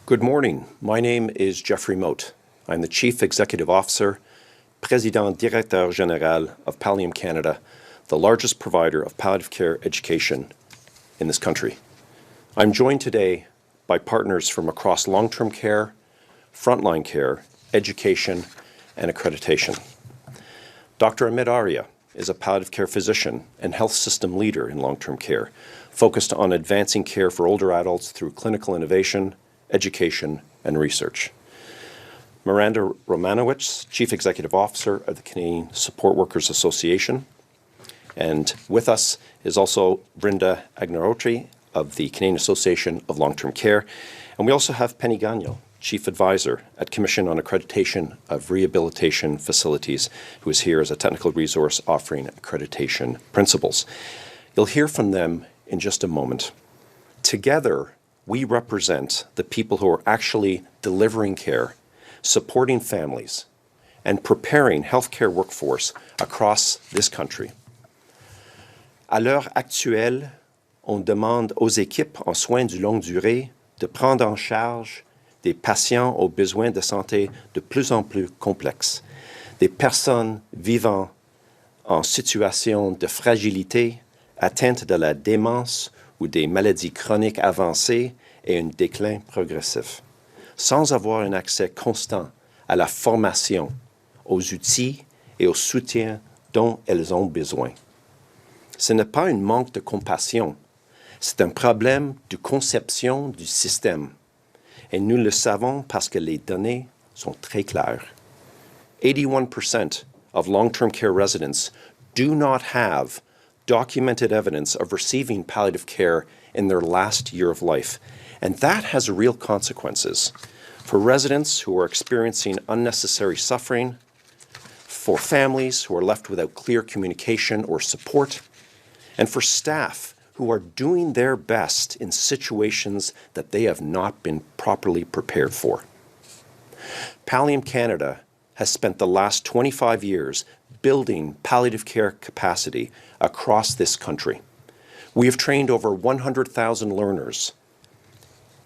Good morning. My name is Jeffrey Moat. I'm the Chief Executive Officer, Président Directeur Général of Pallium Canada, the largest provider of palliative care education in this country. I'm joined today by partners from across long-term care, frontline care, education, and accreditation. Dr. Amit Arya is a palliative care physician and health system leader in long-term care, focused on advancing care for older adults through clinical innovation, education, and research. Miranda Romanowicz, Chief Executive Officer of the Canadian Support Workers Association. And with us is also Miranda Romanowicz of the Canadian Association of Long-Term Care. And we also have Penny Gagnon, Chief Advisor at Commission on Accreditation of Rehabilitation Facilities, who is here as a technical resource offering accreditation principles. You'll hear from them in just a moment. Together, we represent the people who are actually delivering care, supporting families, and preparing healthcare workforce across this country. À l'heure actuelle, on demande aux équipes en soins de longue durée de prendre en charge des patients aux besoins de santé de plus en plus complexes, des personnes vivant en situation de fragilité, atteintes de la démence ou des maladies chroniques avancées et un déclin progressif, sans avoir un accès constant à la formation, aux outils et au soutien dont elles ont besoin. Ce n'est pas un manque de compassion, c'est un problème de conception du système. Et nous le savons parce que les données sont très claires. 81% of long-term care residents do not have documented evidence of receiving palliative care in their last year of life. And that has real consequences for residents who are experiencing unnecessary suffering, for families who are left without clear communication or support, and for staff who are doing their best in situations that they have not been properly prepared for. Pallium Canada has spent the last 25 years building palliative care capacity across this country. We have trained over 100,000 learners,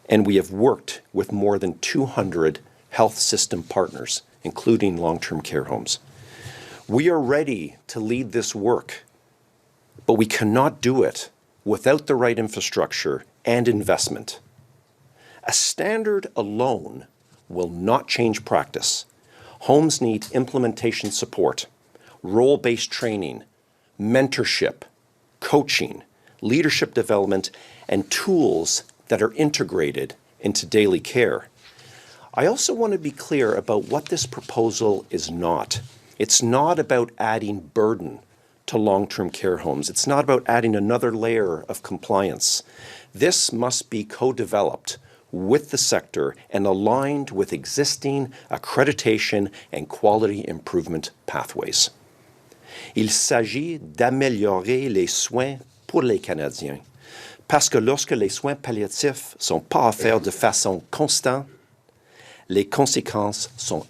and we have worked with more than 200 health system partners, including long-term care homes. We are ready to lead this work, but we cannot do it without the right infrastructure and investment. A standard alone will not change practice. Homes need implementation support, role-based training, mentorship, coaching, leadership development, and tools that are integrated into daily care. I also want to be clear about what this proposal is not. It's not about adding burden to long-term care homes. It's not about adding another layer of compliance. This must be co-developed with the sector and aligned with existing accreditation and quality improvement pathways. Il s'agit d'améliorer les soins pour les Canadiens, parce que lorsque les soins palliatifs ne sont pas offerts de façon constante, les conséquences sont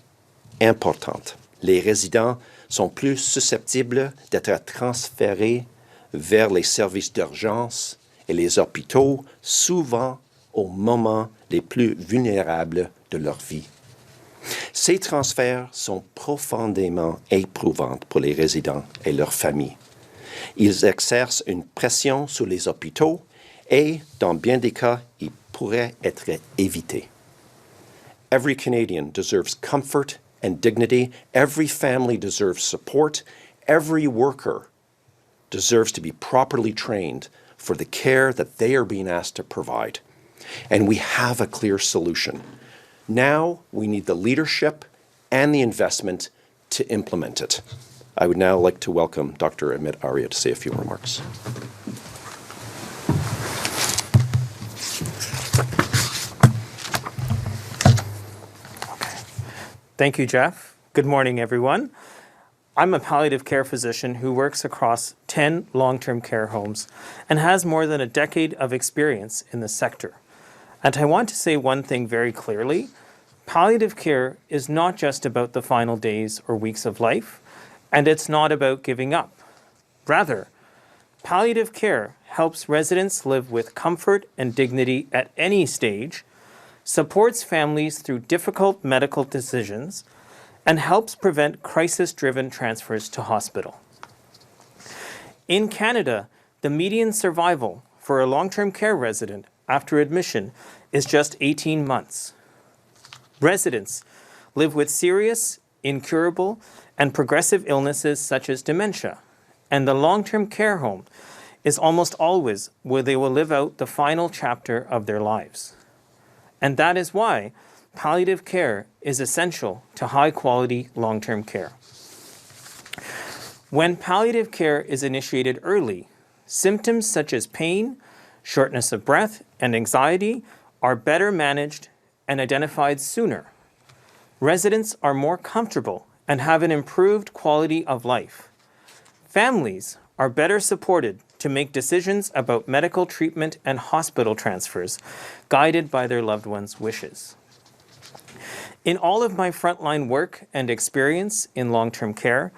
importantes. Les résidents sont plus susceptibles d'être transférés vers les services d'urgence et les hôpitaux, souvent au moment les plus vulnérables de leur vie. Ces transferts sont profondément éprouvants pour les résidents et leurs familles. Ils exercent une pression sur les hôpitaux et, dans bien des cas, ils pourraient être évités. Every Canadian deserves comfort and dignity. Every family deserves support. Every worker deserves to be properly trained for the care that they are being asked to provide. And we have a clear solution. Now we need the leadership and the investment to implement it. I would now like to welcome Dr. Amit Arya to say a few remarks. Thank you, Jeff. Good morning, everyone. I'm a palliative care physician who works across 10 long-term care homes and has more than a decade of experience in the sector. And I want to say one thing very clearly. Palliative care is not just about the final days or weeks of life, and it's not about giving up. Rather, palliative care helps residents live with comfort and dignity at any stage, supports families through difficult medical decisions, and helps prevent crisis-driven transfers to hospital. In Canada, the median survival for a long-term care resident after admission is just 18 months. Residents live with serious, incurable, and progressive illnesses such as dementia, and the long-term care home is almost always where they will live out the final chapter of their lives. And that is why palliative care is essential to high-quality long-term care. When palliative care is initiated early, symptoms such as pain, shortness of breath, and anxiety are better managed and identified sooner. Residents are more comfortable and have an improved quality of life. Families are better supported to make decisions about medical treatment and hospital transfers, guided by their loved ones' wishes. In all of my frontline work and experience in long-term care,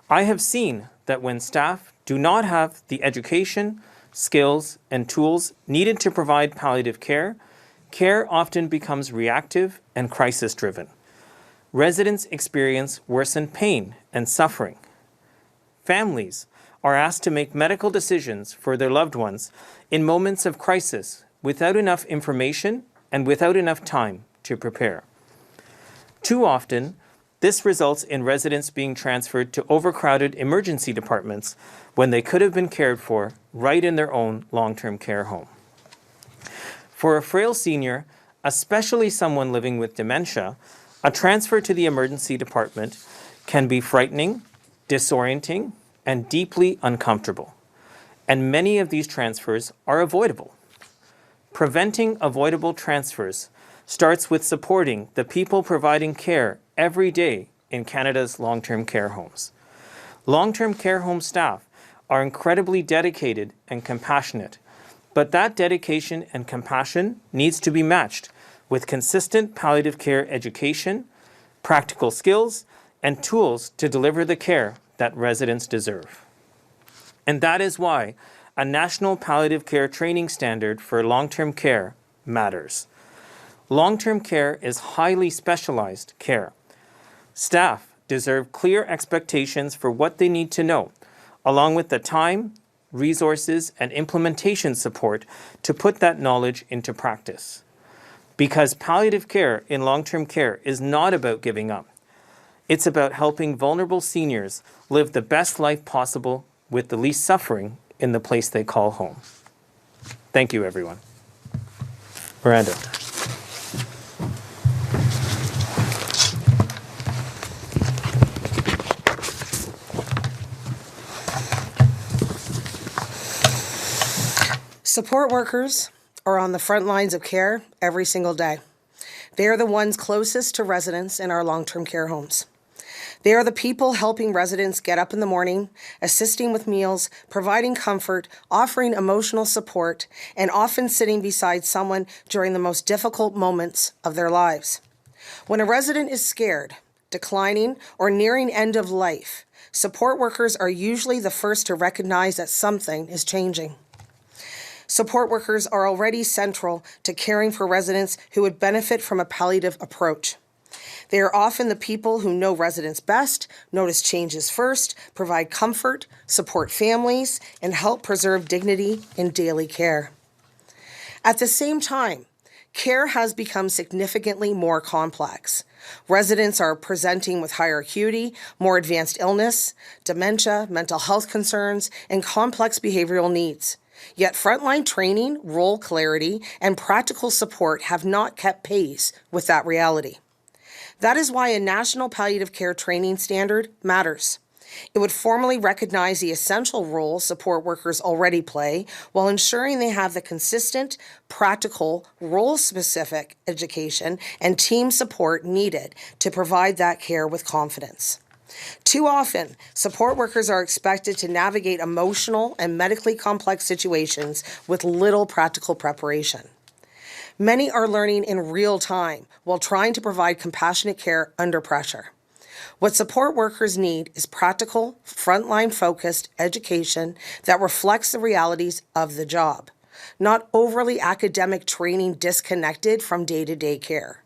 I have seen that when staff do not have the education, skills, and tools needed to provide palliative care, care often becomes reactive and crisis-driven. Residents experience worsened pain and suffering. Families are asked to make medical decisions for their loved ones in moments of crisis without enough information and without enough time to prepare. Too often, this results in residents being transferred to overcrowded emergency departments when they could have been cared for right in their own long-term care home. For a frail senior, especially someone living with dementia, a transfer to the emergency department can be frightening, disorienting, and deeply uncomfortable. And many of these transfers are avoidable. Preventing avoidable transfers starts with supporting the people providing care every day in Canada's long-term care homes. Long-term care home staff are incredibly dedicated and compassionate, but that dedication and compassion needs to be matched with consistent palliative care education, practical skills, and tools to deliver the care that residents deserve. And that is why a national palliative care training standard for long-term care matters. Long-term care is highly specialized care. Staff deserve clear expectations for what they need to know, along with the time, resources, and implementation support to put that knowledge into practice. Because palliative care in long-term care is not about giving up. It's about helping vulnerable seniors live the best life possible with the least suffering in the place they call home. Thank you, everyone. Miranda. Support workers are on the front lines of care every single day. They are the ones closest to residents in our long-term care homes. They are the people helping residents get up in the morning, assisting with meals, providing comfort, offering emotional support, and often sitting beside someone during the most difficult moments of their lives. When a resident is scared, declining, or nearing end of life, support workers are usually the first to recognize that something is changing. Support workers are already central to caring for residents who would benefit from a palliative approach. They are often the people who know residents best, notice changes first, provide comfort, support families, and help preserve dignity in daily care. At the same time, care has become significantly more complex. Residents are presenting with higher acuity, more advanced illness, dementia, mental health concerns, and complex behavioral needs. Yet frontline training, role clarity, and practical support have not kept pace with that reality. That is why a national palliative care training standard matters. It would formally recognize the essential role support workers already play while ensuring they have the consistent, practical, role-specific education and team support needed to provide that care with confidence. Too often, support workers are expected to navigate emotional and medically complex situations with little practical preparation. Many are learning in real time while trying to provide compassionate care under pressure. What support workers need is practical, frontline-focused education that reflects the realities of the job. not overly academic training disconnected from day-to-day care.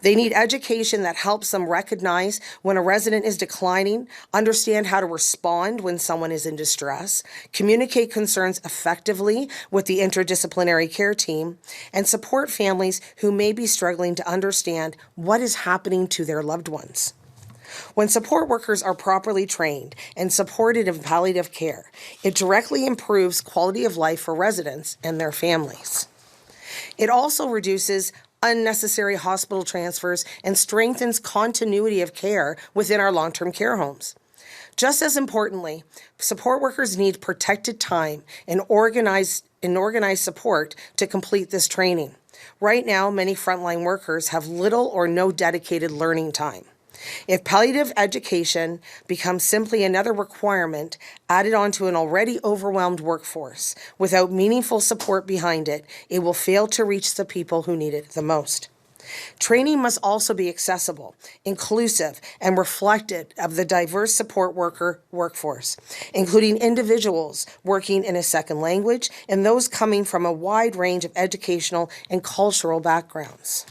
They need education that helps them recognize when a resident is declining, understand how to respond when someone is in distress, communicate concerns effectively with the interdisciplinary care team, and support families who may be struggling to understand what is happening to their loved ones. When support workers are properly trained and supported in palliative care, it directly improves quality of life for residents and their families. It also reduces unnecessary hospital transfers and strengthens continuity of care within our long-term care homes. Just as importantly, support workers need protected time and organized support to complete this training. Right now, many frontline workers have little or no dedicated learning time. If palliative education becomes simply another requirement added onto an already overwhelmed workforce without meaningful support behind it, it will fail to reach the people who need it the most. Training must also be accessible, inclusive, and reflective of the diverse support worker workforce, including individuals working in a second language and those coming from a wide range of educational and cultural backgrounds.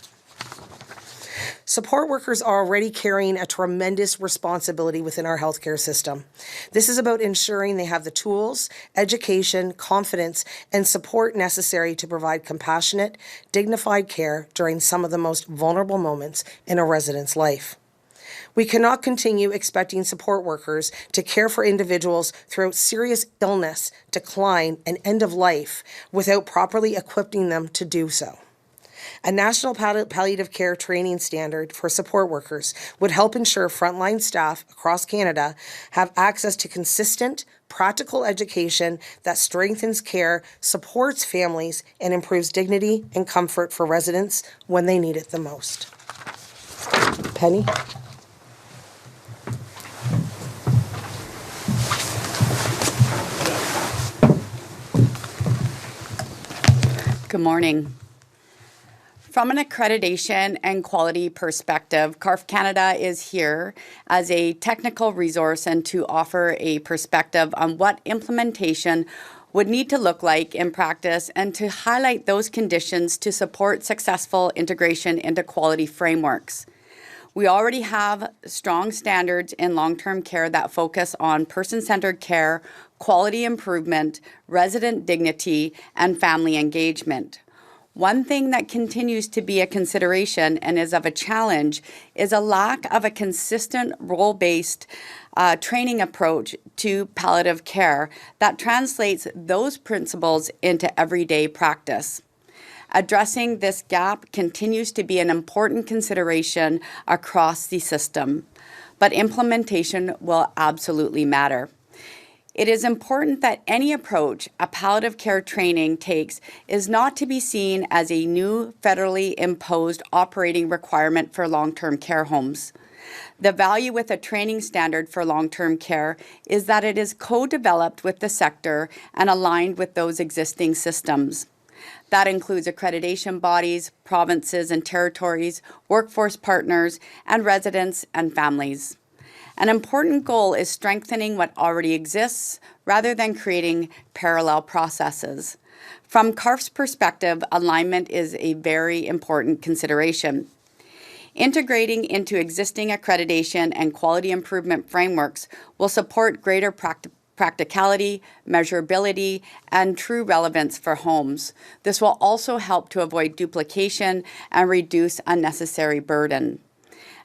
Support workers are already carrying a tremendous responsibility within our healthcare system. This is about ensuring they have the tools, education, confidence, and support necessary to provide compassionate, dignified care during some of the most vulnerable moments in a resident's life. We cannot continue expecting support workers to care for individuals throughout serious illness, decline, and end of life without properly equipping them to do so. A national palliative care training standard for support workers would help ensure frontline staff across Canada have access to consistent, practical education that strengthens care, supports families, and improves dignity and comfort for residents when they need it the most. Penny? Good morning. From an accreditation and quality perspective, CARF Canada is here as a technical resource and to offer a perspective on what implementation would need to look like in practice and to highlight those conditions to support successful integration into quality frameworks. We already have strong standards in long-term care that focus on person-centered care, quality improvement, resident dignity, and family engagement. One thing that continues to be a consideration and is of a challenge is a lack of a consistent role-based training approach to palliative care that translates those principles into everyday practice. Addressing this gap continues to be an important consideration across the system, but implementation will absolutely matter. It is important that any approach a palliative care training takes is not to be seen as a new federally imposed operating requirement for long-term care homes. The value with a training standard for long-term care is that it is co-developed with the sector and aligned with those existing systems. That includes accreditation bodies, provinces and territories, workforce partners, and residents and families. An important goal is strengthening what already exists rather than creating parallel processes. From CARF's perspective, alignment is a very important consideration. Integrating into existing accreditation and quality improvement frameworks will support greater practicality, measurability, and true relevance for homes. This will also help to avoid duplication and reduce unnecessary burden.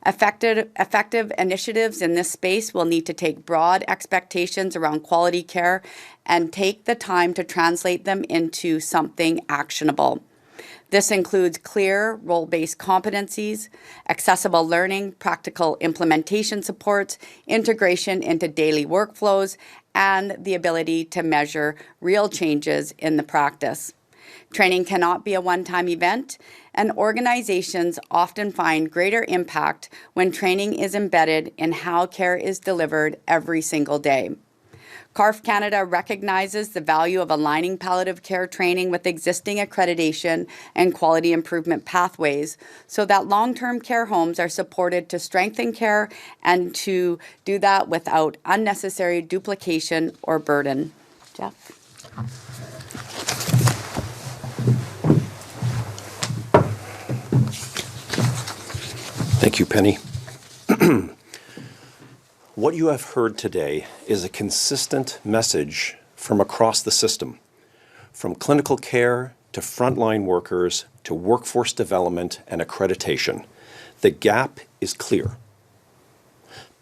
Effective initiatives in this space will need to take broad expectations around quality care and take the time to translate them into something actionable. This includes clear role-based competencies, accessible learning, practical implementation supports, integration into daily workflows, and the ability to measure real changes in the practice. Training cannot be a one-time event, and organizations often find greater impact when training is embedded in how care is delivered every single day. CARF Canada recognizes the value of aligning palliative care training with existing accreditation and quality improvement pathways so that long-term care homes are supported to strengthen care and to do that without unnecessary duplication or burden. Jeff? Thank you, Penny. What you have heard today is a consistent message from across the system, from clinical care to frontline workers to workforce development and accreditation. The gap is clear.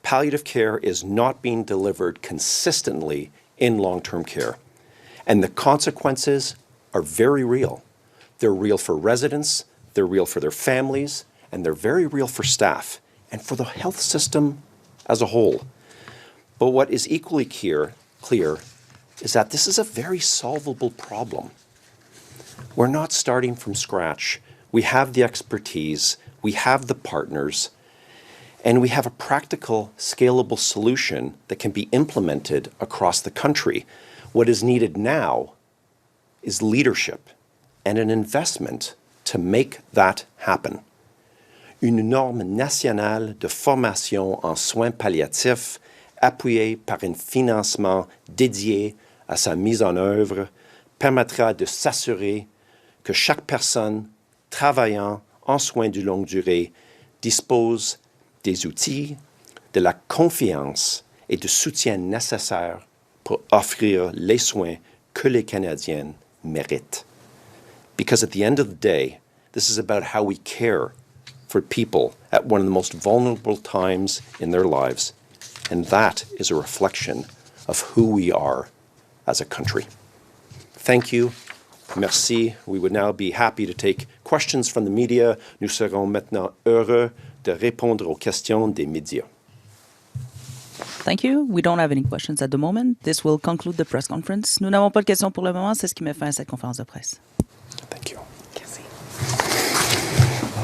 Palliative care is not being delivered consistently in long-term care, and the consequences are very real. They're real for residents, they're real for their families, and they're very real for staff and for the health system as a whole. But what is equally clear is that this is a very solvable problem. We're not starting from scratch. We have the expertise, we have the partners, and we have a practical, scalable solution that can be implemented across the country. What is needed now is leadership and an investment to make that happen. Une norme nationale de formation en soins palliatifs appuyée par un financement dédié à sa mise en œuvre permettra de s'assurer que chaque personne travaillant en soins de longue durée dispose des outils, de la confiance et du soutien nécessaires pour offrir les soins que les Canadiens méritent. Because at the end of the day, this is about how we care for people at one of the most vulnerable times in their lives. And that is a reflection of who we are as a country. Thank you. Merci. We would now be happy to take questions from the media. Nous serons maintenant heureux de répondre aux questions des médias. Thank you. We don't have any questions at the moment. This will conclude the press conference. Nous n'avons pas de questions pour le moment. C'est ce qui met fin à cette conférence de presse.